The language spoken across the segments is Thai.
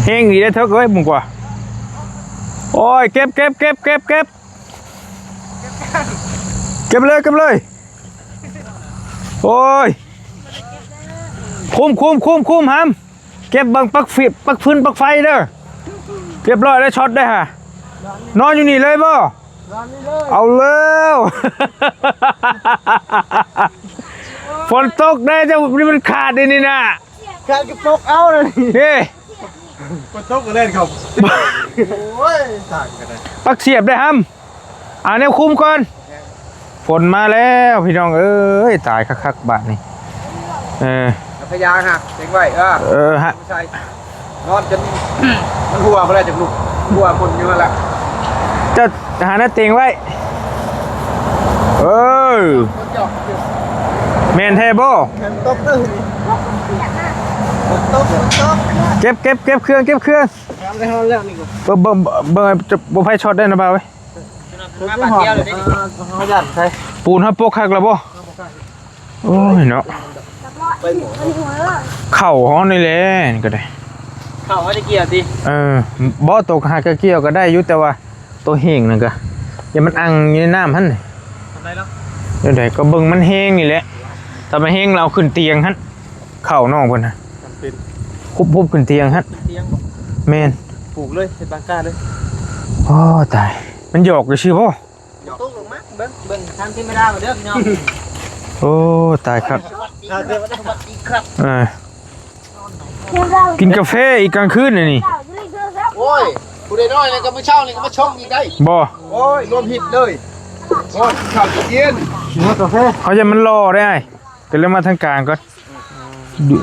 ฮงดีได้เถอะเอ้ยมึงกว่าโอ้ยเก็บเลยโอ้ยคุมฮัมเก็บบังปักฟืนปักไฟเด้อเรียบร้อยได้ช็อตได้ฮะนอนอยู่นี่เลยบ่เอาแล้วฝนตกได้จะมันขาดนี่นะขาดกระปกเอาเลยเฮ้ฝนตกก็เล่นครับโอ้ยสั่งกันเลยปักเสียบได้ฮัมแนวคุมก่อนฝนมาแล้วพี่น้องเอ้ยตายคักบาทนี่พยาหักเต็งไว้ฮะใช่นอนจนมันหัวมาแล้วจากลูกหัวคนอยู่แล้วจะหาหน้าเตียงไว้เมนเทเบิลตกตึ้งตกเก็บเครื่องแล้วนี่ก็เบิ่งจะบ่ไฟช็อตได้นะบ่าวเว้ยปูนฮับปกคักแล้วบ่โอ้ยเนาะเข่าห้องนี่แหละนี่ก็ได้เข่าเขาจะเกี่ยวดิบ่ตกหากเกี่ยวก็ได้อยู่แต่ว่าตัวเฮงนั่นก็อย่ามันอังอยู่ในน้ำหั่นทำได้แล้วเดี๋ยวก็เบิ่งมันเฮงนี่แหละถ้ามันเฮงเราขึ้นเตียงหั่นเข่าน้องเพิ่นน่ะคุบขึ้นเตียงหั่นแม่นปลูกเลยเป็นบางก้าเลยโอ้ตายมันหยอกอยู่ซื่อบ่ตกลงมาเบิ่งทางที่ไม่ได้มาเด้อพี่น้องโอ้ตายครับกินกาแฟอีกกลางคืนนี่โอ้ยผู้ใดน้อยเลยก็มาเช่าเลยก็มาชมอีกได้บ่โอ้ยรวมผิดเลยโอ้ยข่าวเย็นกาแฟเขาจะมันรอได้ก็เลยมาทางกลางก็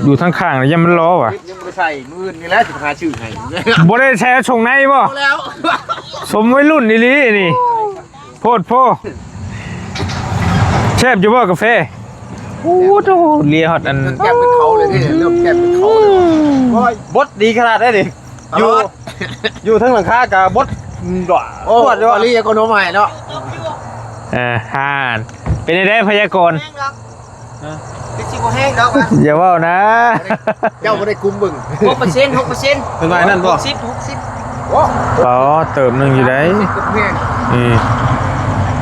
อยู่ทางข้างเลยยังมันรอว่ะยังไม่ใช่มือนี่แหละจะหาชื่อให้บ่ได้แชร์ชงในบ่แล้วสมวัยรุ่นนี่โพดแซ่บอยู่บ่กาแฟโอ้โหเลียฮอดอันแก้มเป็นเขาเลยที่เริ่มแก้มเป็นเขาเลยบดดีขนาดได้ดิอยู่ทั้งหลังคากับบดด่าโอ้บดด้วยรีโอโนใหม่เนาะห่านเป็นได้พยากรณ์ติดชิวแห้งแล้วอย่าว่านะเจ้าไม่ได้กุมบึง6%เป็นไรนั่นบ่โอ้อ๋อเติมนึงอยู่ได้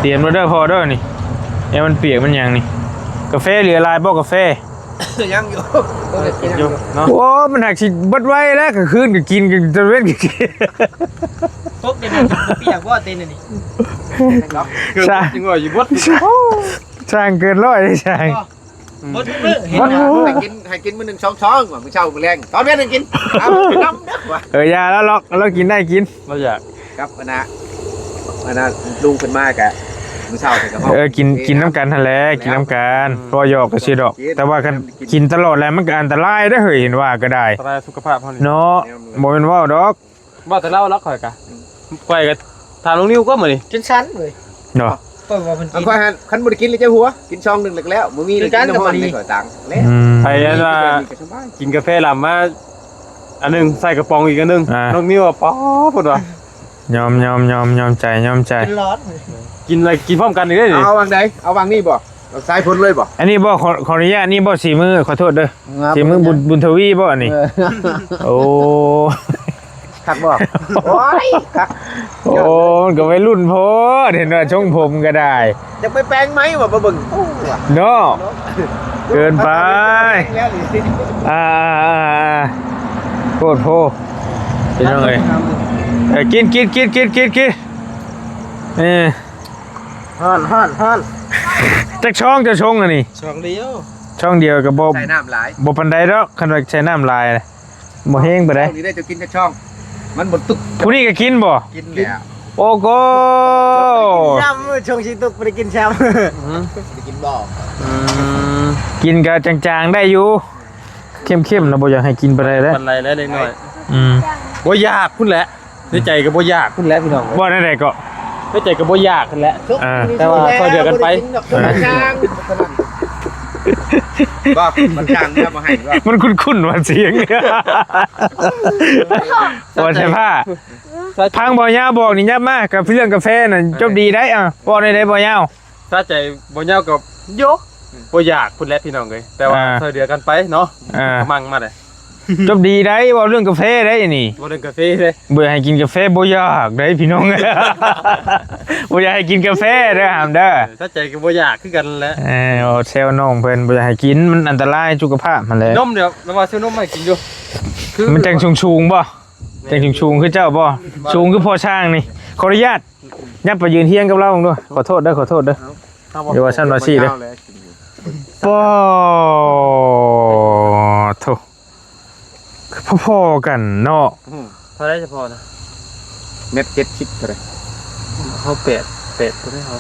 เตรียมมาเด้อพอเด้อนี่มันเปียกมันยังนี่กาแฟเหลือลายบ่กาแฟยังอยู่เนาะโอ้มันหักสิบดไว้แล้วก็คืนก็กินกันจะเว้นก็กินพบเดี๋ยวเปียกบ่เต้นนี่ใช่จริงว่าอยู่บดช่างเกินร้อยเลยช่างบดมื้อให้กินมื้อ1 2ช้อนว่ามื้อเช้ามื้อแรงตอนเย็นกินน้ำยาแล้วล็อกเรากินได้กินเราอยากครับอันน่ะลุงขึ้นมากะมื้อเช้าแต่ก็กินน้ำกันทะเลกินน้ำกันพอหยอกก็สิดอกแต่ว่ากินตลอดแล้วมันก็อันตรายได้เฮ้ยเห็นว่าก็ได้อันตรายสุขภาพเฮานี่เนาะบ่แม่นว่าดอกว่าแต่เล่าล็อกข่อยกะข่อยก็ถามลุงนิ้วก็มื้อนี่กินชั้นเลยเนาะข่อยว่าเพิ่นกินข่อยหั่นคันบ่ได้กินเลยจ้าหัวกินช่องนึงแล้วบ่มีกินน้ำมันข่อยต่างแล้วไผว่ากินกาแฟลำมาอันนึงใส่กระป๋องอีกอันนึงน้องนิ้วป๊อเพิ่นว่ายอมใจกินร้อนกินอะไรกินพร้อมกันได้ดิเอาวางใดเอาวางนี่บ่เอาสายพ้นเลยบ่อันนี้บ่ขออนุญาตนี่บ่สีมือขอโทษเด้อสีมือบุญทวีบ่อันนี้โอ้คักบ่โอ้ยคักโอ้ก็วัยรุ่นโพดเห็นว่าช่วงผมก็ได้จะไปแปลงไหมว่าบ่เบิ่งเนาะเกินไปโพดเป็นยังไงกินฮั่นจักช่องจะชงอันนี้ช่องเดียวกับบ่ใส่น้ำหลายบ่ปานใดดอกคันว่าใช้น้ำลายบ่แห้งบ่ได้นี่ได้จะกินจักช่องมันบ่ตุกผู้นี้ก็กินบ่กินแล้วโอ้โหน้ำช่องสิตุกบ่ได้กินแชมป์ได้กินบ่กินก็จางๆได้อยู่เข้มๆนะบ่อยากให้กินไปได้แล้วปานใดแล้วเล็กน้อยบ่ยากพุ่นแหละในใจก็บ่ยากพุ่นแหละพี่น้องบ่ได้ก็ในใจก็บ่ยากพุ่นแหละแต่ว่าค่อยเดือกันไปบ่มันจางเนี่ยบ่ให้มันคุ้นๆว่าเสียงบ่ใช่ผ้าพังบ่ยาวบอกนี่ยับมากับเรื่องกาแฟน่ะจบดีได้บ่ได้บ่ยาวถ้าใจบ่ยาวกับโยบ่อยากพุ่นแหละพี่น้องเอ้ยแต่ว่าค่อยเดือกันไปเนาะมั่งมาเลย จบดีได้เว้าเรื่องกาแฟได้นี่ บ่ได้กาแฟเลย บ่อยากให้กินกาแฟบ่อยากได้พี่น้อง บ่อยากให้กินกาแฟเด้อหามเด้อ ถ้าใจก็บ่อยากคือกันแหละ เอาแซวน้องเพิ่นบ่อยากให้กินมันอันตรายสุขภาพมันแหละ นมเดี๋ยวเรามาซื้อนมให้กินอยู่ มันจังชุงๆบ่จังชุงๆคือเจ้าบ่ชุงคือพ่อช่างนี่ขออนุญาตยับไปยืนเที่ยงกับเราบ้างด้วยขอโทษเด้อขอโทษเด้อ เดี๋ยวว่าชั้นว่าสี่เด้อ ป้อโถพอๆกันเนาะ เท่าไรจะพอนะเม็ด70เท่าไรเขาเป็ดตัวได้เขา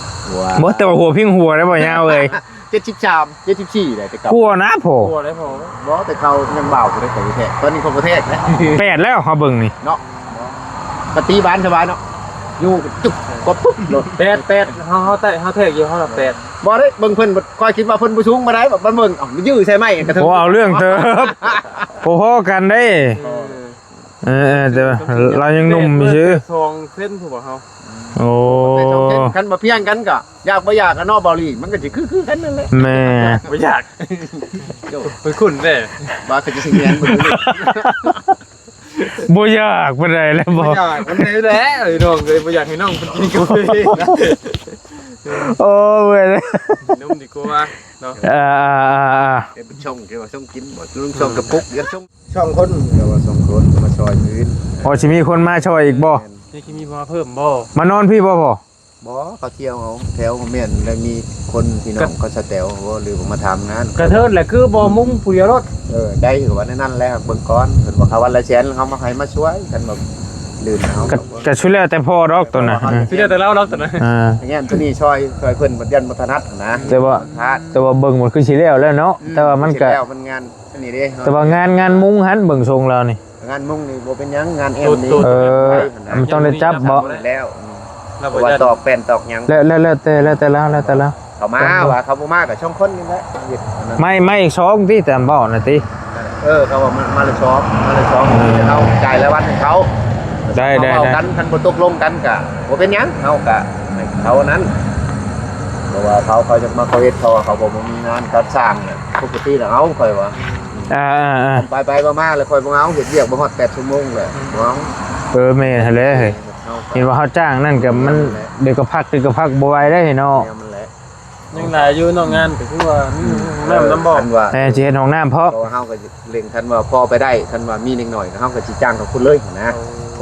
บ่แต่ว่าหัวพิงหัวได้บ่ยาวเลย 73 74ได้แต่เก่าก ลัวนะโผ ตัวได้พอ บ่แต่เขายังเบาบ่ได้แต่แท้ตอนนี้คนประเทศนะ 8แล้วเฮาเบิ่งนี่ เนาะปฏิบ้านสบายเนาะอยู่จุกกดปุ๊บโดด เป็ดเขาแทกอยู่เขาละเป็ด บ่ได้เบิ่งเพิ่นบ่ค่อยคิดว่าเพิ่นบ่สูงมาได้แบบมันเบิ่งอ้าวมันยื้อใช่ไหมกระเทิ โอ้เอาเรื่องเติบพอๆกันได้แต่ว่าเรายังหนุ่มอยู่ซื่อ ทองเส้นถูกป่ะเขา โอ้ คันบ่เพียงกันก็อยากบ่อยากกันเนาะเบาหลีมันก็สิคือกันนั่นแหละ แม่ ไม่อยากไปคุ้นเด้ บ่ก็จะสิเรียนบ่รู้ บ่อยากปานใดแล้วบ่ ไม่อยากมันได้แล้วไอ้น้องเลยไม่อยากให้น้องกินกาแฟนะ โอ้เว้ย นุ่มดีกว่าเนาะ เดี๋ยวไปชงเดี๋ยวว่าชงกินบ่ลุงชงกระปุกเดี๋ยวชงช่องคนเดี๋ยวว่าสองคนมาซอยพื้น พอสิมีคนมาช่วยอีกบ่ นี่คิดมีมาเพิ่มบ่ มานอนพี่บ่พ่อ บ่เขาเที่ยวเอาแถวเมียนแล้วมีคนพี่น้องเขาสแตวว่าหรือมาทำงาน กระเทิดแหละคือบ่มุ้งผู้เดียวรถ ได้คือว่านั่นแหละเบิ่งก่อนเพิ่นบอกเขาวันละแสนเขามาให้มาช่วยกันแบบลื่นเอา ก็ช่วยแล้วแต่พ่อดอกตัวน่ะ พี่เดียวแต่เล่าตอนนั้น อย่างเงี้ยตัวนี้ช่วยเพิ่นบ่ยันบ่ถนัดนะ แต่ว่า แต่ว่าเบิ่งมันคือสิแล้วแล้วเนาะแต่ว่ามันก็ แล้วมันงานอันนี้เด้ แต่ว่างานมุ้งหันเบิ่งทรงแล้วนี่ งานมุ่งนี่บ่เป็นหยังงานเอ็มนี่ มันต้องได้จับบ่ แล้วว่าตอกแป้นตอกหยัง แล้วแต่แล้ว เขามาว่าเขาบ่มาก็ช่องคนนี่แหละ ไม่อีกช่องที่แต่บ่น่ะติ เขาว่ามาเลยซ้อมเขาจ่ายรายวันให้เขา ได้ เอากันคันบ่ตกลงกันก็บ่เป็นหยังเฮาก็ให้เขานั้นเพราะว่าเขาจะมาเขาเฮ็ดเขาบ่มีงานการสร้างน่ะปกติแล้วเอาค่อยว่า ไปมาเลยค่อยบ่เอาเฮ็ดเวียกบ่ฮอด8ชั่วโมงเลยบ่เอา แม่ทะเลเฮ้ยเห็นว่าเขาจ้างนั่นก็มันเดี๋ยวก็พักบ่ไหวได้เนาะ มันแหละ ยังหลายอยู่นอกงานก็คือว่าน้ำบ่ คันว่า แต่สิเฮ็ดห้องน้ำเพราะ เฮาก็เล็งคันว่าพอไปได้คันว่ามีนิดหน่อยเฮาก็สิจ้างกับคุณเลยนะ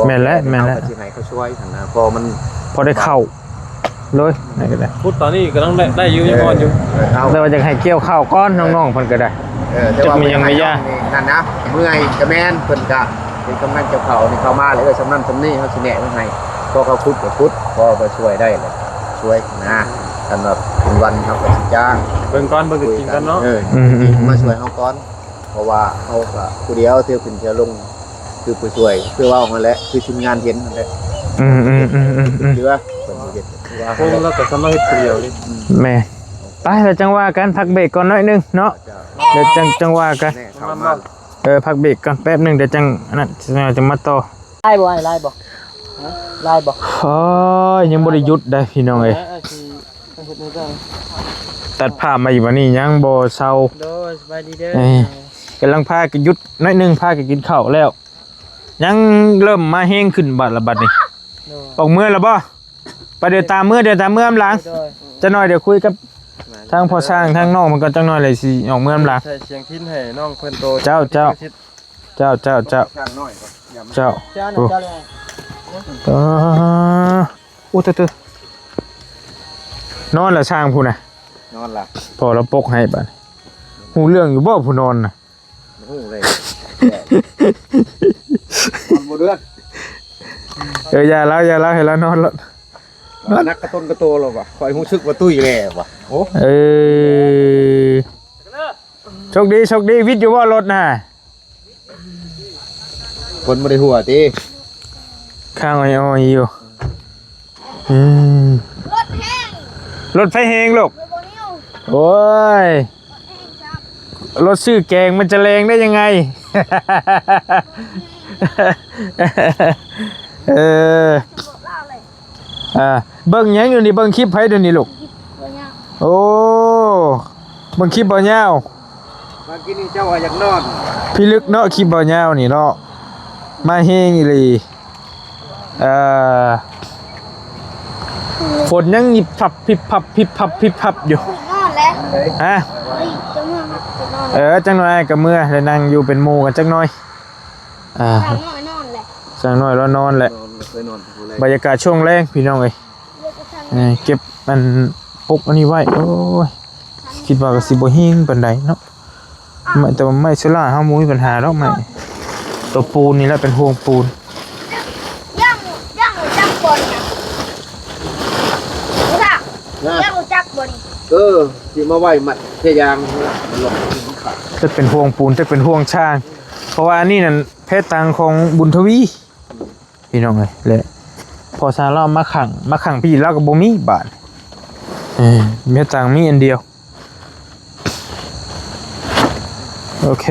แม่นแล้ว ก็สิให้เขาช่วยนะพอมัน พอได้เข้าเลยนี่ก็ได้ พูดตอนนี้ก็ต้องได้อยู่ยังอ่อนอยู่ แต่ว่าจะให้เกี่ยวข้าวก้อนน้องๆเพิ่นก็ได้ แต่ว่านั่นนะเมื่อยก็แม่นเพิ่นก็เป็นกำนันเจ้าเขานี่เข้ามาเลยสำนันสำนี้เฮาสิแนะไว้ให้พอเขาพุดก็พุดพอก็ช่วยได้เลยช่วยนะคันว่าเป็นวันเฮาก็สิจ้าง เบิ่งก่อนเบิ่งกินกันเนาะ มาช่วยเฮาก่อนเพราะว่าเฮาก็ผู้เดียวเที่ยวขึ้นเที่ยวลงคือผู้ช่วยคือว่านั่นแหละคือทีมงานเห็นนั่นแหละเรือเพิ่นเฮ็ดว่า คงแล้วก็สามารถเฮ็ดเดียวนี่ แม่ไปแล้วจังว่ากันพักเบรกก่อนหน่อยนึงเนาะเดี๋ยวจังว่ากัน เข้ามา พักเบรกก่อนแป๊บนึงเดี๋ยวจังอันนั้นจะมาต่อ ไล่บ่ไล่บ่ไล่บ่ โอ้ยยังบ่ได้หยุดได้พี่น้องเอ้ยตัดภาพมาอีกวันนี้ยังบ่เซา โดยสบายดีเด้อก ำลังพากันหยุดหน่อยนึงพากันกินข้าวแล้ว ยังเริ่มมาแห้งขึ้นบัดละบัดนี่ออกเมื่อแล้วบ่ไปเดี๋ยวตามเมื่ออำหลัง โดย จะหน่อยเดี๋ยวคุยกับทางพ่อสร้างทางน้องมันก็จังหน่อยเลยสิออกเมื่ออำหลัง ใส่เสียงทิ้นให้น้องเพิ่นโต เจ้า ช่างน้อยก็อย่ามา เจ้า เจ้าน่ะเจ้าเลย อู้เตนอนละช่างผู้น่ะ นอนล่ะ พอเราปกให้บัดหูเรื่องอยู่บ่ผู้นอนน่ะ โอ้เลยมันบ่เดือด อย่าแล้วให้เรานอนแล้ว นักกระต้นกระโตแล้วว่ะคอยรู้สึกว่าตุ้ยแล่ว่ะโอ้ โชคดีวิทย์อยู่ว่ารถน่ะ คนบ่ได้หัวติ ข้างอ้อยอยู่รถไฟแหงลูกโอ้ยรถชื่อแกงมันจะแรงได้ยังไง เบิ่งยังอยู่นี่เบิ่งคลิปไผเดี๋ยวนี้ลูกโอ้เบิ่งคลิปบ่ยาว มากินนี่เจ้าว่าอยากนอน พี่ลึกเนาะคลิปบ่ยาวนี่เนาะมาเฮงอีหลีฝนยังหยิบพับพิบพับพิบพับพิบพับอยู่ นอนแล้ว ฮะ เฮ้ยจะเมื่อจะนอน จังหน่อยกับเมื่อแล้วนั่งอยู่เป็นหมู่กันจักหน่อยทางนอนแหละ จังหน่อยแล้วนอนแหละ เคยนอนผู้แรก บรรยากาศช่วงแรกพี่น้องเอ้ย เลือกทาง เก็บมันปุกอันนี้ไว้โอ้ยคิดว่าก็สิบ่หิ้งปานใดเนาะไม่แต่ว่าไม่เสลาเฮาบ่มีปัญหาดอกไม้ตัวปูนนี่แหละเป็นห่วงปูน ย่างจักบนนะย่างจักบน ที่มาไหวมัดเทยางมันหลงมันขาด จะเป็นห่วงปูนจะเป็นห่วงช่าง เพราะว่าอันนี้นั่นเพชรตังของบุญทวีพี่น้องเอ้ยแหละพอซาเรามาขังพี่เราก็บ่มีบาทเพชรตังมีอันเดียวโอเค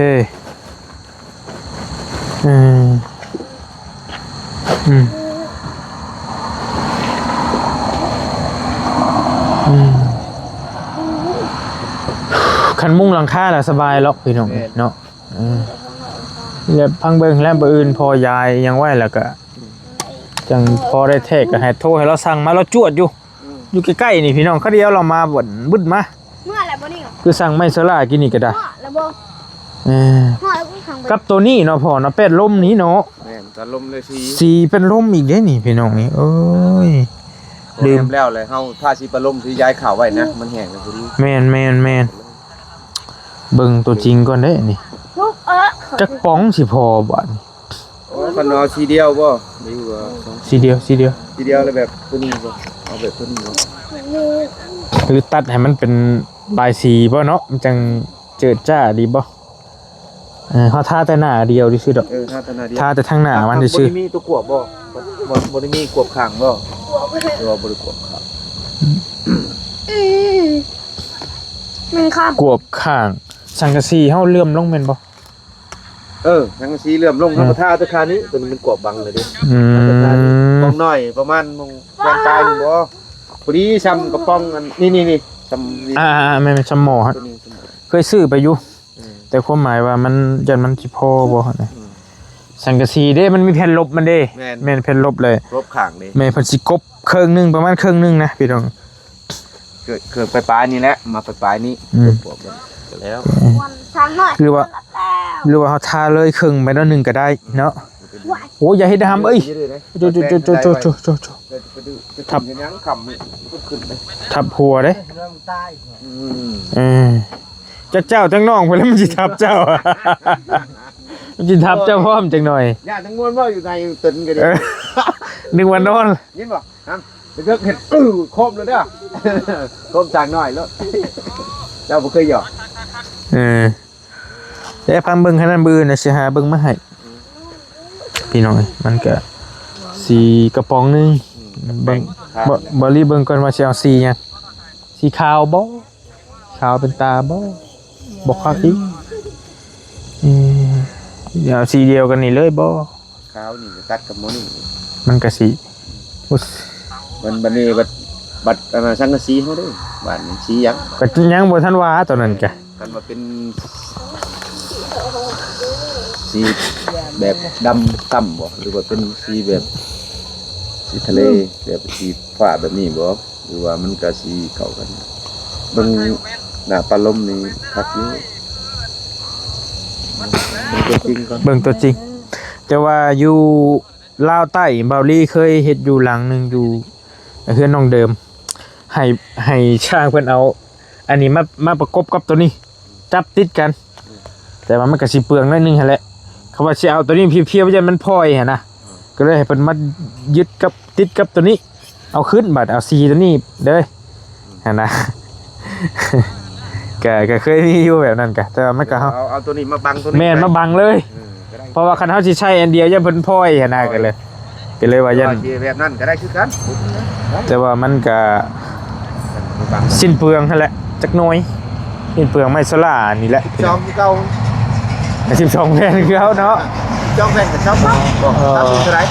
คันมุ้งหลังคาแหละสบายหรอกพี่น้องเนาะแล้วพังเบิงแล้วบ่อื่นพอยายยังไหวแล้วก็จังพอได้แทกก็ให้โทรให้เราสั่งมาเราจวดอยู่ใกล้ๆนี่พี่น้องเขาเดียวเรามาบ่นบึดมา เมื่อไรบ่นี่ คือสั่งไม่โซล่ากินนี่ก็ได้ เมื่อไรบ่เมื่อไรกูขังไป กับตัวนี้เนาะพ่อเนาะเป็ดลมนี้เนาะ แม่นตะลมเลยที สีเป็นลมอีกเด้นี่พี่น้องนี่เอ้ย ลืมแล้วเลยเฮาถ้าสิปลมที่ย้ายข่าวไว้นะมันแห้งแล้วพอดี แม่นเบิ่งตัวจริงก่อนเด้นี่ ลูกจักป๋องสิพอบ่นี่ โอ้คันเอาสีเดียวบ่ดีกว่า สีเดียว สีเดียวเลยแบบตัวนี้บ่เอาแบบตัวนี้บ่ หรือตัดให้มันเป็นลายสีบ่เนาะมันจังเจิดจ้าดีบ่เฮาทาแต่หน้าเดียวดิซื่อดอก ถ้าถนัดเดียว ทาแต่ทางหน้ามันซื่อ บ่ได้มีตัวกวบบ่บ่ได้มีกวบข้างบ่หรือว่าบ่ได้กวบข้าง มันข้าม กวบข้างสังกะสีเฮาเลื่อมลงแม่นบ่ ทั้งสีเหลื่อมลงทั้งท่าตัวคานี้ตัวนี้มันกวบบังเลยดิ มองหน่อยประมาณมองแวนตายนี่บ่พอดีซ้ำกระป๋องอันนี่ซ้ำนี่ แม่นชำหมอฮะ ตัวนี้ซ้ำ เคยซื้อไปอยู่แต่ความหมายว่ามันยันมันสิพอบ่นะสังกะสีเด้มันมีแผ่นลบมันเด้แม่นแผ่นลบเลย รบข้างนี่ แม่เพิ่นสิกบครึ่งนึงประมาณครึ่งนึงนะพี่น้อง เกิดปลายนี่แหละมาปลายนี้กวบแล้ว วันทางหน่อย หรือว่าเฮาทาเลยครึ่งไปแล้วนึงก็ได้เนาะโอ้อย่าเฮ็ดดำเอ้ยโจทับยังคำนี่ขึ้นไป ทับหัวเด้ เรื่องใต้ เจ้าจังน้องเพิ่นแล้วมันสิทับเจ้ามันสิทับเจ้าพร้อมจังหน่อย ย่าทั้งมวลว่าอยู่ในตึนกันดิ นึกว่านอน ยินบ่ครับเด็กเห็ดครบเลยเด้อครบจางหน่อยแล้วเจ้าบ่เคยหยอก แต่พังเบิ่งขนาดบื้อนะสิหาเบิ่งมาให้พี่น้องมันก็สีกระป๋องนึงเบิ่งบ่รีเบิ่งก่อนว่าสิเอาสีหยังสีขาวบ่ขาวเป็นตาบ่คักอีกเดี๋ยวสีเดียวกันนี่เลยบ่ ขาวนี่ตัดกับหมอนี่ มันก็สิ บัดนี้บัดสังกะสีเฮาเด้อบ้านนี้สีหยัง ก็ยังบ่ทันว่าตอนนั้นกะ กันมาเป็นสีแบบดำต่ำบ่หรือว่าเป็นสีแบบสีทะเลแบบสีฟ้าแบบนี้บ่หรือว่ามันก็สีเข้ากันเบิ่งหน้าปลาลมนี่คักอยู่ตัวจริงก่อน เบิ่งตัวจริง แต่ว่าอยู่ลาวใต้เบาลี่เคยเฮ็ดอยู่หลังนึงอยู่เฮือนน้องเดิมให้ช่างเพิ่นเอาอันนี้มาประกบกับตัวนี้จับติดกันแต่ว่ามันก็สิเปลืองหน่อยนึงหั่นแหละเขาว่าสิเอาตัวนี้เพียวๆว่าจะมันพลอยหั่นนะก็เลยให้เพิ่นมายึดกับติดกับตัวนี้เอาขึ้นบัดเอาสีตัวนี้เด้อหั่นนะ ก็เคยมีอยู่แบบนั้นก็แต่ว่ามันก็เอาตัวนี้มาบังตัวนี้ แม่นมาบังเลยเพราะว่าคันเฮาสิใช้อันเดียวอย่าเพิ่นพลอยหั่นนะก็เลยว่ายัน แบบนั้นก็ได้คือกัน แต่ว่ามันก็สิ้นเปลืองนั่นแหละจักหน่อยสิ้นเปลืองไม่โซล่านี่แหละ จองที่เก่า 12แผ่นคือเขาเนาะ จองแผ่นกับชอบบ่ตามเท่าไหร่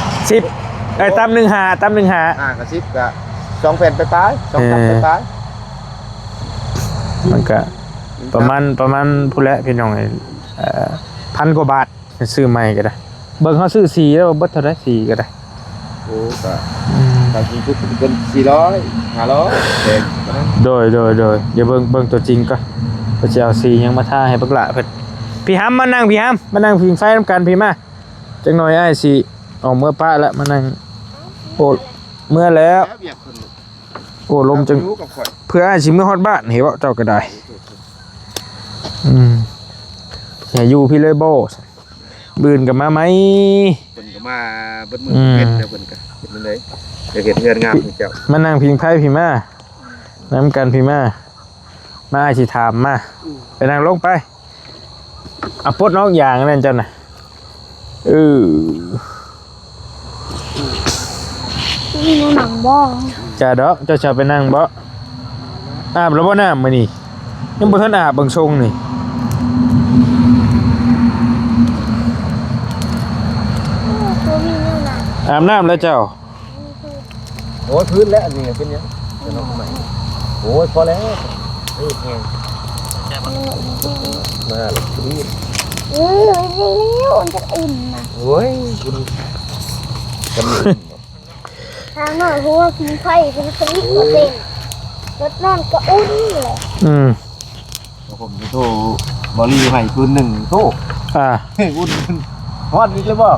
10ตาม15กับ10ก็2แผ่นไปปลาย2ตับไปปลาย มันก็ ประมาณผู้ละพี่น้องพันกว่าบาทซื้อใหม่ก็ได้เบิ่งเขาซื้อสีแล้วเบิดเท่าไหร่สีก็ได้ โอ้ก็การกินปุ๊บเป็น400 500เด็กนั้น โดยเดี๋ยวเบิ่งตัวจริงก็จะเอาสียังมาท่าให้บักละเพิ่นพี่ฮัมมานั่งพิงไฟนำกันพี่มาจังหน่อยอ้ายสิออกเมื่อป้าแล้วมานั่งโอ้เมื่อแล้ว เบียกคน โอ้ลมจัง อยู่กับข่อย เพื่ออ้ายสิเมื่อฮอดบ้านเห็นบ่เจ้าก็ได้อย่าอยู่พี่เลยโบบืนกับมาไหม เพิ่นก็มาเบิดมือเฮ็ดแล้วเพิ่นก็เฮ็ดนั่นเลยจะเฮ็ดเงินงามให้เจ้า มานั่งพิงไพ่พี่มาน้ำกันพี่มาอ้ายสิถามมาไปนั่งลงไปเอาปลดนอกอย่างนั่นเจ้าน่ะมีหนังบ่ จ่าดอกเจ้าชาวไปนั่งบ่อาบแล้วบ่น้ำมื้อนี้ยังบ่ทันอาบเบิ่งทรงนี่ ตัวมีเนื้อหนัง อาบน้ำแล้วเจ้า โอ้ยพื้นแล้วอันนี้เป็นหยังจะน้องใหม่โอ้ยพอแล้วนี่แฮงมาพื้น นี่มันจะอิ่มนะ โอ้ยคุณกำลัง ทางหน่อยเพราะว่ากินไข่เป็นสลิปก็เป็นรถนอนก็อุ่นเลย ผมจะโทรบอลลี่ให้คืน1โทร อุ่นฮอดอีกแล้วบ่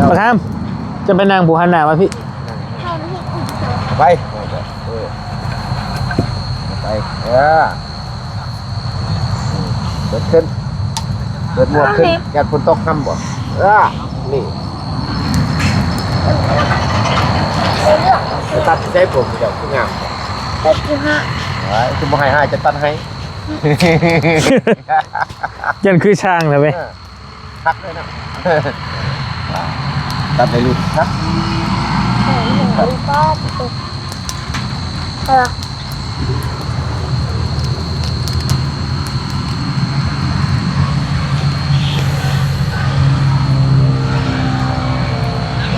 ประทามจะไปนั่งผู้หันหน้ามาพี่ เข้าที่อุ่น ไปไปเปิดขึ้นเปิดหมวกขึ้นอยากฝนตกค่ำบ่นี่จะตัดใช้ผมเดี๋ยวคืองาม เป็ดอยู่ฮะ คุณบ่ให้จะตัดให้ ยันคือช่างเลยเว้ย ตัดเลยนะตัดไปลุดครับ ก็ติด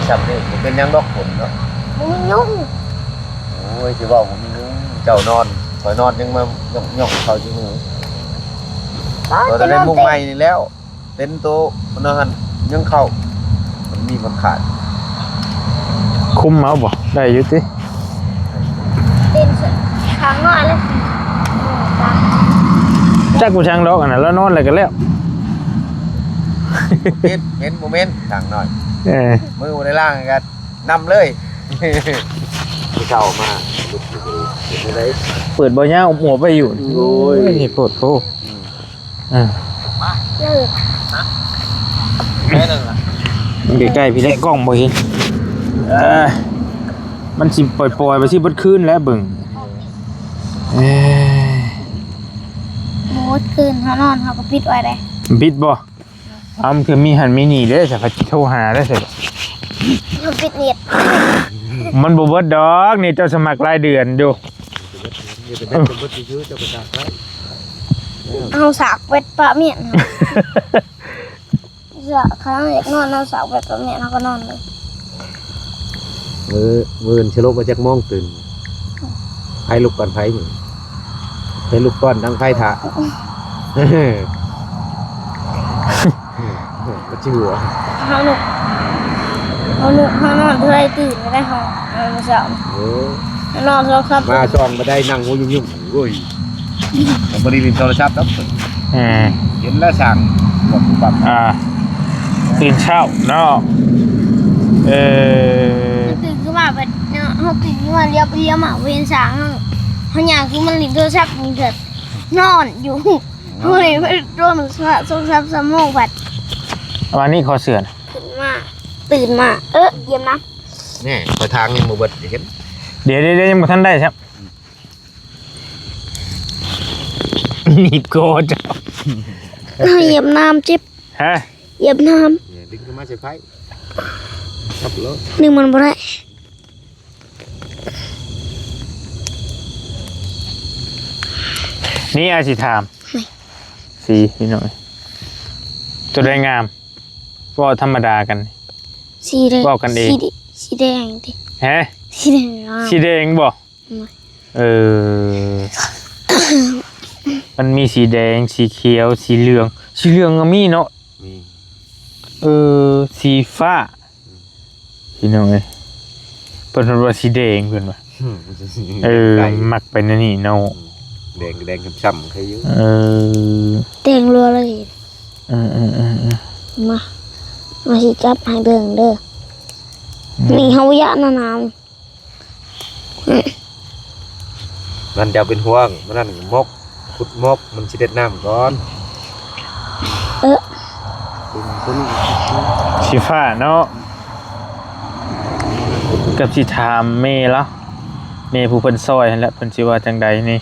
ฉับนี่เป็นยังดอกฝนเนาะ มันยุ่ง โอ้ยจะว่าผมมีเจ้านอนคอยนอนยังมาย่องเขาที่มือเราได้มุ้งใหม่นี่แล้วเต็นโตมันนอนยังเข้ามันมีมันขาด คุ้มเมาบ่ได้อยู่ติ เป็นทางหน่อยเลย จักกูช่างดอกอันนั้นแล้วนอนอะไรกันแล้ว เห็นโมเมนต์ทางหน่อย มือในล่างกันนำเลยที่เข้ามาลุกอยู่เลย เปิดบ่ยาวหัวไปอยู่โอ้ยปวดโพเลิก ใกล้ๆพี่ได้กล้องบ่เห็นมันสิปล่อยๆไปสิเบิดคืนแล้วเบิ่ง โมดคืนเขานอนเขาก็ปิดไว้เลย ปิดบ่คือมีหันมีหนีเด้สักพักโทรหาได้เสร็จ เขาปิดเน็ต มันบ่เบิดดอกนี่เจ้าสมัครรายเดือนอยู่ เอาสากเวทปะเมียนจะข้างอยากนอนเอาสากเวทปะเมียนเขาก็นอนเลย มือชะโลกมาจากมองตื่นไฟลุกก่อนไฟนี่ไฟลุกก่อนดังไฟถะก็ชื่อหัว เขาหนุกเขานอนเพื่อให้ตื่นไม่ได้หอบมาเช้านอนโทรศัพท์ มาช่องมาได้นั่งหัวยุ่งๆโอ้ยผมบริวินโทรศัพท์แล้วเห็นแล้วสั่งบอกปรับ ตื่นเช้าเนาะตื่นขึ้นมาแบบเขาตื่นขึ้นมาเรียบมาเวียนสางเขาอยากกินมันหลินโทรศัพท์มันเกิดนอนอยู่เขาเลยไปโดนโทรศัพท์สมองบัด วันนี้ขอเสือน ตื่นมาเยี่ยมนะ นี่ไปทางนี้มือเบิดเห็น เดี๋ยวยังบ่ทันได้ครับหนีบโกจ้ะ เหยียบน้ำจิ๊บ ฮะ เหยียบน้ ดึงขึ้นมาใส่ไฟขับรถ ำหนึ่งมันบ่ได้ นี่อาสิถามสีพี่หน่อยตัวได้งามว่าธรรมดากัน สีแดง บอกกันเอง สีแดงดิ ฮะ สีแดง สีแดงบ่ เออ มันมีสีแดงสีเขียวสีเหลืองก็มีเนาะ มี สีฟ้าพี่น้องเอ้ยเพิ่นว่าสีแดงเพิ่นว่ามักไปนั่นนี่เนาะ แดงช้ำๆใครอยู่ เต็งรัวเลยมาสิจับให้เบิ่งเด้อนี่เฮาย่านน้ำ มันจะเป็นห่วงมันนั่นมกขุดมกมันสิเด็ดน้ำก่อนตัวนี้ สีฟ้าเนาะกับสิถามแม่แล้วแม่ผู้เพิ่นซอยนั่นแหละเพิ่นสิว่าจังใดนี่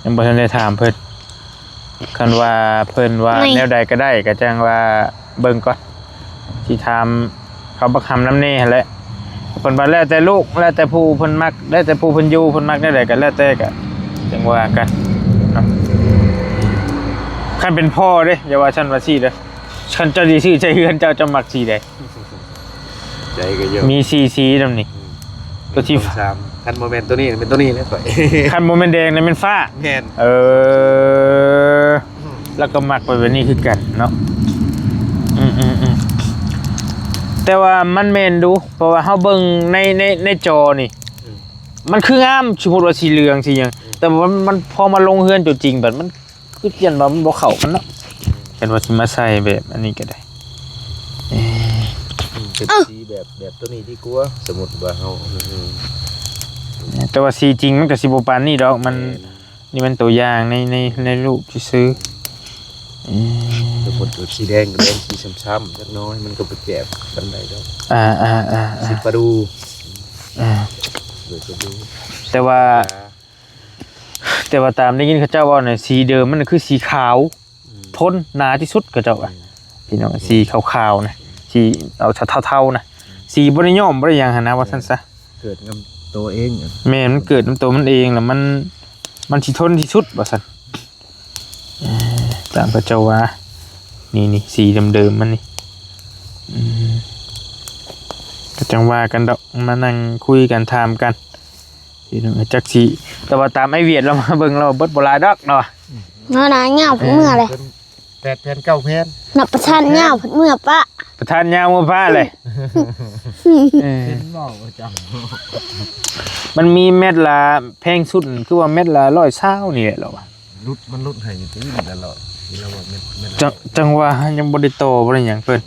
ยังบ่ทันได้ถามเพิ่นคันว่าเพิ่นว่าแนวใดก็ได้ก็จังว่าเบิ่งก่อนสิถามเขาบักคำน้ำแน่หั่นแหละเพิ่นว่าแล้วแต่ลูกแล้วแต่ผู้เพิ่นมักแล้วแต่ผู้เพิ่นอยู่เพิ่นมักแนวใดก็แล้วแต่ก็จังว่ากันเนาะคันเป็นพ่อเด้อย่าว่าฉันว่าสิเด้อฉันเจ้าสิชื่อใจเฮือนเจ้าจะมักสีใด ใจก็เยอะ มีสีนำนี่ตัวที่ 3คันโมเมนต์ตัวนี้เป็นตัวนี้เลยก่อย คันโมเมนต์แดงนี่เป็นฟ้า แม่น แล้วก็มักไปแบบนี้คือกันเนาะแต่ว่ามันแม่นดูเพราะว่าเฮาเบิ่งในจอนี่มันคืองามสมมุติว่าสีเหลืองสีหยังแต่ว่ามันพอมาลงเฮือนตัวจริงแบบมันคือเปลี่ยนว่ามันบ่เข้ากันเนาะเป็นว่าสิมาใส่แบบอันนี้ก็ได้ เป็นสีแบบตัวนี้ที่กลัวสมมุติว่าเฮา แต่ว่าสีจริงมันก็สิบ่ปานนี้ดอกมันนี่มันตัวอย่างในรูปที่ซื้อ สมมุติสีแดงกับแดงสีช้ำๆจักน้อยมันก็เป็นแบบบันไดดอกสีปลาดูเลยปลาดูแต่ว่าตามได้ยินเขาเจ้าว่าเนี่ยสีเดิมมันคือสีขาวทนหนาที่สุดเขาเจ้าอ่ะพี่น้องสีขาวๆนะสีเอาเท่าๆนะสีบ่ได้ย่อมบ่ได้หยังหั่นนะว่าซั่นซะ เกิดกับตัวเองอ่ะ แม่มันเกิดน้ำตัวมันเองแล้วมันสิทนที่สุดว่าซั่นตามพระเจ้าว่านี่สีเดิมๆมันนี่ก็จังว่ากันดอกมานั่งคุยกันถามกันพี่น้องจักสิแต่ว่าตามไอ้เวียดเรามาเบิ่งเราเบิดบ่หลายดอกเนาะ เนาะนะเหงาเพิ่นเมื่อเลย 8 แผ่น 9 แผ่น นับประทานเหงาเพิ่นเมื่อปะ ประธานยาวมาผ้าเลย เป็นบ่ประจำ มันมีเม็ดละแพงสุดคือว่าเม็ดละ120นี่แหละเหรอวะ มันรุดให้อยู่ที่นี่ตลอดนี่เราว่าเม็ด จังว่ายังบ่ได้โตบ่ได้หยังเพิ่น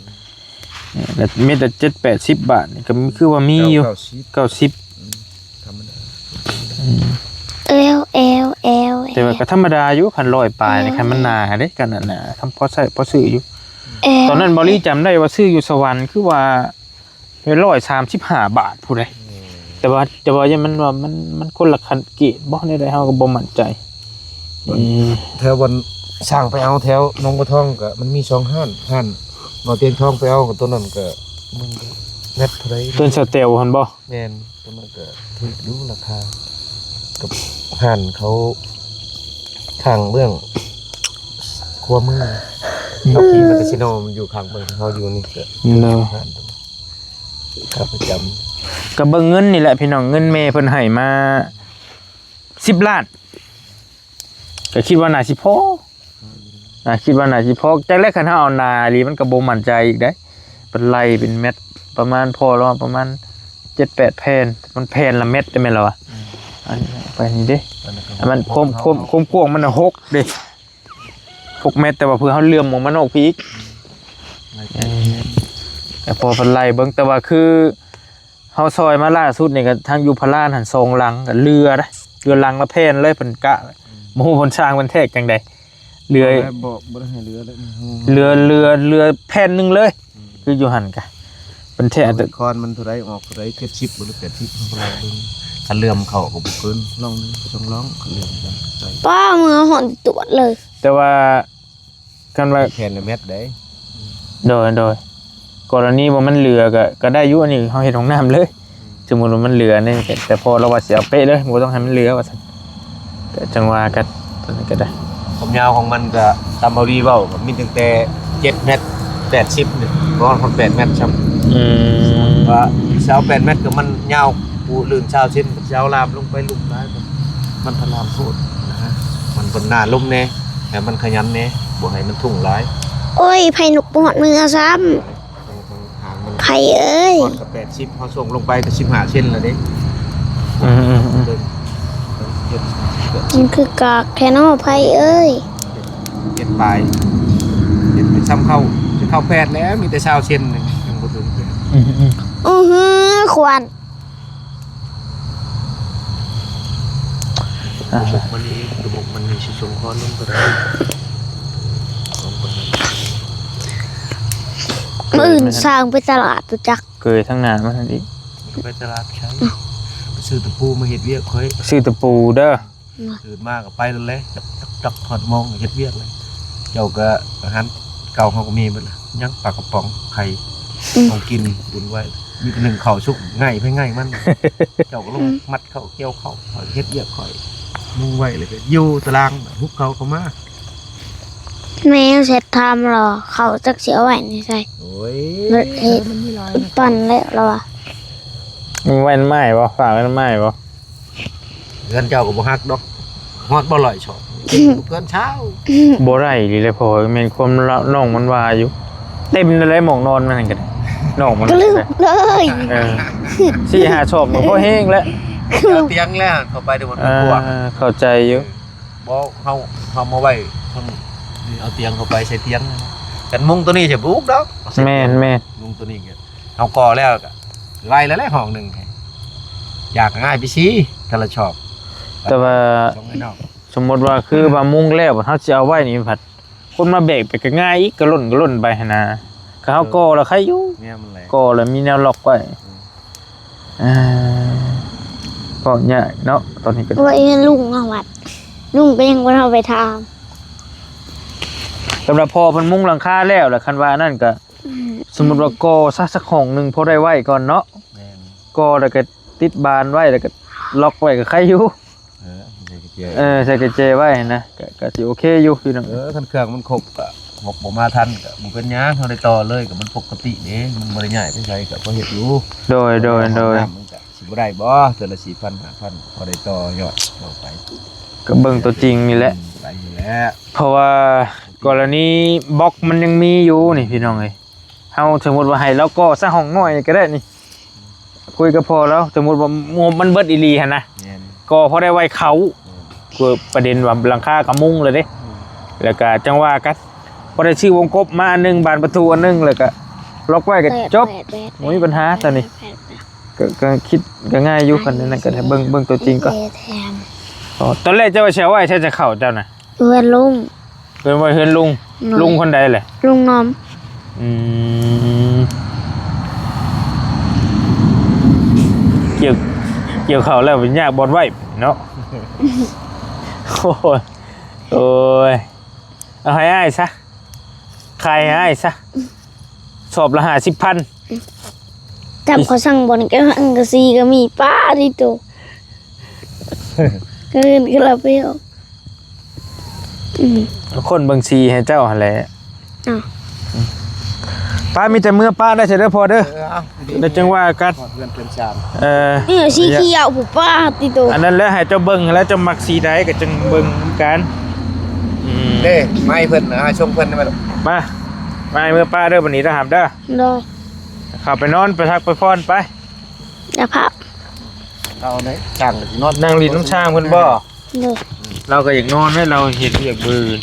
แล้วเม็ดละ7-80 บาทนี่ก็คือว่ามีอยู่90 ธรรมดา เอว แต่ว่าก็ธรรมดาอยู่คัน100ปลายนี่คันมันหนาเด้กันน่ะคำพอใช้พอซื้ออยู่ตอนนั้นบ่รีจำได้ว่าซื้ออยู่สวรรค์คือว่า135 บาทผู้ใดแต่ว่ายังมันว่ามันคนละคันเกตบ่ได้เฮาก็บ่มั่นใจ แถววันสร้างไปเอาแถวหนองบัวทองก็มันมี2ห้านบ่เตียงทองไปเอากับตัวนั้นก็มันเม็ดเท่าไหร่ ต้นสเตลหั่นบ่ แม่นตัวนั้นก็ถูกดูราคากับห้านเขาข้างเบื้องครัวมือเอาขี่มาคาสิโนมันอยู่ข้างเบื้องเขาอยู่นี่ก็ เนาะ ห้านครับประจำ ก็เบิ่งเงินนี่แหละพี่น้องเงินแม่เพิ่นให้มา10 ล้านก็คิดว่าน่าสิพอคิดว่าน่าสิพอจักแรกคันเฮาเอานาอีหลีมันก็บ่มั่นใจอีกเด้เป็นไล่เป็นเม็ดประมาณพอแล้วประมาณ 7-8 แผ่นมันแผ่นละเม็ดได้แม่นล่ะวะอันนี้ไปนี่เด้มันคมกว้างมัน6เด้6เม็ดแต่ว่าเพื่อเฮาเลื่อมของมันออกพี่อีกแต่พอเพิ่นไล่เบิ่งแต่ว่าคือเฮาซอยมาล่าสุดนี่ก็ทางอยู่พารานหัน2หลังก็เรือนะเรือลังละแผ่นเลยเพิ่นกะโมโหเพิ่นสร้างเพิ่นแทกจังได๋เรือ บ่ได้ให้เรือเลย เรือแผ่นนึงเลยคืออยู่หั่นกะเพิ่นแทกแต่ คอนมันเท่าไรออกเท่าไร70บ่หรือ80ของเราเบิ่งคันเลื่อมเข้าก็บ่เกินลองนึงต้องลองคันเลื่อมกันใส่ ป้ามือหอนตรวจเลย แต่ว่ากันว่า แผ่นละเม็ดได้ โดยกรณีว่ามันเหลือก็ได้อยู่อันนี้เฮาเฮ็ดของน้ำเลยสมมุติว่ามันเหลือนี่แต่พอเราว่าสิเอาเป๊ะเลยบ่ต้องให้มันเหลือว่าซั่นก็จังว่ากันตอนนี้ก็ได้ ความยาวของมันก็ตามเอาดีเว้าก็มีตั้งแต่7เมตร80นี่บ่ฮอด8เมตรซ้ำว่าเสา8เมตรก็มันยาวปูลื่นชาวเส้นเสาลามลงไปลุกหลาย มันพลามพูดนะฮะมันบนหน้าลุ่มแน่แต่มันขยันแน่บ่ให้มันทุ่งร้าย โอ้ยไผ่หนุกปวดมือซ้ หางมัน ำไผ่เอ้ย ก้อนกับ80พอส่งลงไปก็15เซนแล้วเด้ อืม เดินเฮ็ด มันคือกากแค่นอไผ่เอ้ย เฮ็ดปลายเฮ็ดไปซ้ำเข้าจะเข้า8แล้วมีแต่20เซนนึงยังบ่ถึง ควัน ระบบมันนี่สิส่งคอนลงก็ได้ มืออื่นสร้างไปตลาดตุจัก เกยทั้งหน้ามันอีก ก็ไปตลาดใช้ไปซื้อตะปูมาเฮ็ดเวียกค่อย ซื้อตะปูเด้อ ตื่นมาก็ไปแล้วแหละจักถอดมองเฮ็ดเวียกเลยเจ้าก็อาหารเก่าเฮาก็มีเบิดล่ะยังปลากระป๋องไข่ของกินตุนไว้มีแต่หนึ่งข้าวสุกง่ายเพิ่นง่ายมัน เจ้าก็ลงมัดเข้าเกี่ยวเข้าเฮ็ดเวียกค่อยมุ่งไว้เลยก็อยู่ตารางฮุบเขาเข้ามา แม่เสร็จทำหรอเขาจักเสียไหวนี่ใช่ โอ้ย รถเฮ็ดปั่นแล้วหรอวะ มีแว่นไม้บ่ฝากแว่นไม้บ่ เงินเจ้าก็บ่ฮักดอกฮอดบ่ลอยชอบเกินเช้า บ่ได้อีเลยพอแม่นความน้องมันว่าอยู่เต็มเลยหมองนอนมันนั่นก็ได้น้องมัน ก็ลืมเลย 4-5ชอบมันพอแห้งแล้ว เอาเตียงแล้วเข้าไปได้หมดทุกพวก เข้าใจอยู่ บ่เฮามาไว้ทางเอาเตียงเข้าไปใส่เตียงกันมุ้งตัวนี้จะบุกดอก แม่น มุ้งตัวนี้ก็เอาก่อแล้วก็ไล่แล้วแหละห้องหนึงอยากง่ายไปสิแต่ละชอบ แต่ว่า สองไอ้นอก สมมติว่าคือว่ามุ่งแล้วเฮาสิเอาไว้นี่ผัดคนมาเบรกไปก็ง่ายอีกก็ล่นไปหั่นนะก็เฮาก่อแล้วใครอยู่ เนี่ยมันแหละ ก่อแล้วมีแนวล็อกไว้ก็ใหญ่เนาะตอนนี้ก็ ว่าเอ็นลุงเอาวัดลุงก็ยังว่าเราไปท สำหรับพอเพิ่นมุ่งหลังคาแล้วแหละคันว่านั่นก็สมมุติว่าก่อสักห้องหนึงพอได้ไว้ก่อนเนาะ แม่น ก่อแล้วก็ติดบานไว้แล้วก็ล็อกไว้ก็ใครอยู่ ใส่กระเจี๊ยบ ใส่กระเจไว้นะก็สิโอเคอยู่พี่น้อง คันเครื่องมันครบก็งบบ่มาทันก็บ่เป็นหยังเฮาได้ต่อเลยก็มันปกติเด้มันบ่ได้ใหญ่ไปใส่ก็บ่เฮ็ดอยู่ โดย มันก็สิบ่ได้บ่เทื่อละ 4,000 5,000พอได้ต่อยอดต่อไป ก็เบิ่งตัวจริงนี่แหละ ไปอยู่แล้ว เพราะว่ากรณีบล็อกมันยังมีอยู่นี่พี่น้องเอ้ยเฮาสมมุติว่าให้เราก็ซะห้องน้อยก็ได้นี่คุยกับพ่อแล้วสมมุติว่างบมันเบิดอีหลีหั่นนะ แม่น ก็พอได้ไว้เขาคือประเด็นว่าหลังคากับมุ้งเลยเด้แล้วก็จังว่ากันพอได้ชื่อวงกบมาอันหนึงบานประตูอันหนึงแล้วก็ล็อกไว้ก็จบบ่มีปัญหาตอนนี้ก็คิดก็ง่ายอยู่กันนั่นก็เบิ่งตัวจริงก็ แทน ตอนแรกเจ้าว่าเชียวไว้ใช่จะเข้าเจ้าน่ะ เพื่อนลุง เป็นว่าเฮือนลุงคนใดแหละ ลุงน้อม อืมเกี่ยวเขาแล้วเป็นยากบอลไว้เนาะ โอ้ยเอาให้อ้ายซะขายให้อ้ายซะสอบละ50,000 จับเขาสั่งบอลก็อังกะซีก็มีป้าดิโตก็เล่นก็เราไปเอาคนเบิ่งซีให้เจ้าหั่นแหละ อ้าว ป้ามีแต่เมื่อป้าได้เสร็จแล้วพอเด้อแล้วจังว่ากัน เพื่อนเป็นชาม นี่สีเขียวผู้ป้าดิโต อันนั้นแล้วให้เจ้าเบิ่งแล้วเจ้ามักสีใดก็จังเบิ่งกัน เด้ไม่เพิ่นนะชมเพิ่นได้มั้ยลูก มาเมื่อป้าเด้อวันนี้ทหารเด้อ รอ เข้าไปนอนไปพักไปพรไป แล้วพับ เอาไหนช่างนอน นั่งลิ้นน้ำช่างเพิ่นบ่ เลย เราก็อยากนอนให้เราเห็นอยากบืน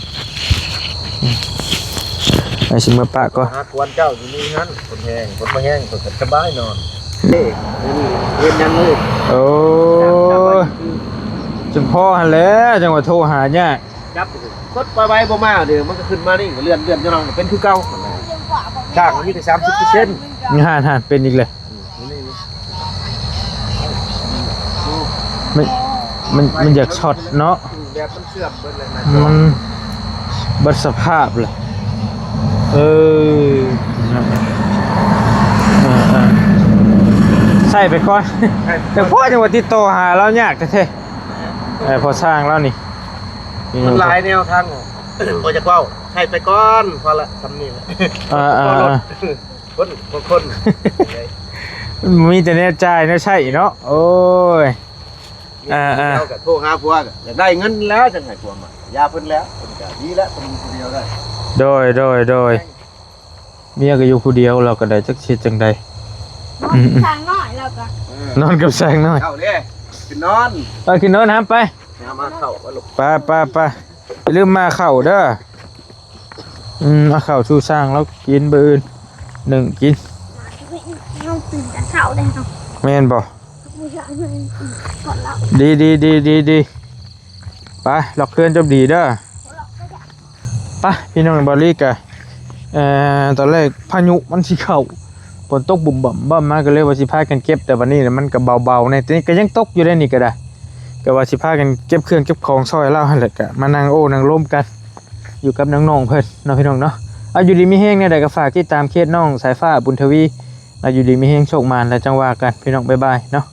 ไอ้ชิมาปะก็ หากวนเจ้าอยู่นี่นั้นคนแห้งคนมาแห้งคนสบายนอนเด้เรียนยังเลย โอ้จังพ่อหันแล้วจังหวะโทรหาเนี่ย จับกดไปบ่มาเดี๋ยวมันก็ขึ้นมานี่เลื่อนจะนอนเป็นคือเก่าช่างมีแต่30% หันเป็นอีกเลยมันอยากช็อตเนาะ แบบมันเสื่อมเบิดเลยนะ มันบัดสภาพเลยใส่ไปก่อนแต่พ่อจังหวะติดต่อหาเรายากแท้ๆพอสร้างแล้วนี่ มันหลายแนวทางโอ้จะเว้าใช้ไปก่อนพอละทำนี่แหละคน มีแต่แน่ใจนะใช่เนาะโอ้ย มี เราก็โทรหาผัวก็อยากได้เงินแล้วจังไห้ผัวมายาเพิ่นแล้วเพิ่นก็ดีแล้วเพิ่นอยู่คนเดียวได้ โดยเมียก็อยู่ผู้เดียวเราก็ได้จักเฮ็ดจังใด ทางน้อยแล้วก็ นอนกับแสงน้อย เข้าเด้ขึ้นนอน ไปขึ้นนอนน้ำไป มาเข้าว่าลูก ไปอย่าลืมมาเข้าเด้อมาเข้าชูสร้างแล้วกินบืนหนึ่งกิน น้องตื่นแต่เช้าได้เนาะ แม่นบ่ ผู้ชายมันก่อนแล้ว ดีไปล็อกเคลื่อนจบดีเด้อไปพี่น้องบอลลี่กะตอนแรกพายุมันสิเข้าฝนตกบุ่มบ่มมาก็เลยว่าสิพากันเก็บแต่วันนี้มันก็เบาๆในตอนนี้ก็ยังตกอยู่ได้นี่ก็ได้ก็ว่าสิพากันเก็บเครื่องเก็บของซอยเล่าหั่นแหละก็มานั่งโอ้นั่งร่วมกันอยู่กับน้องๆเพิ่นเนาะพี่น้องเนาะเอาอยู่ดีมีแฮงเนี่ยได้ก็ฝากติดตามเคสน้องสายฟ้าบุญทวีอยู่ดีมีแฮงโชคมานและจังว่ากันพี่น้องบ๊ายบายเนาะ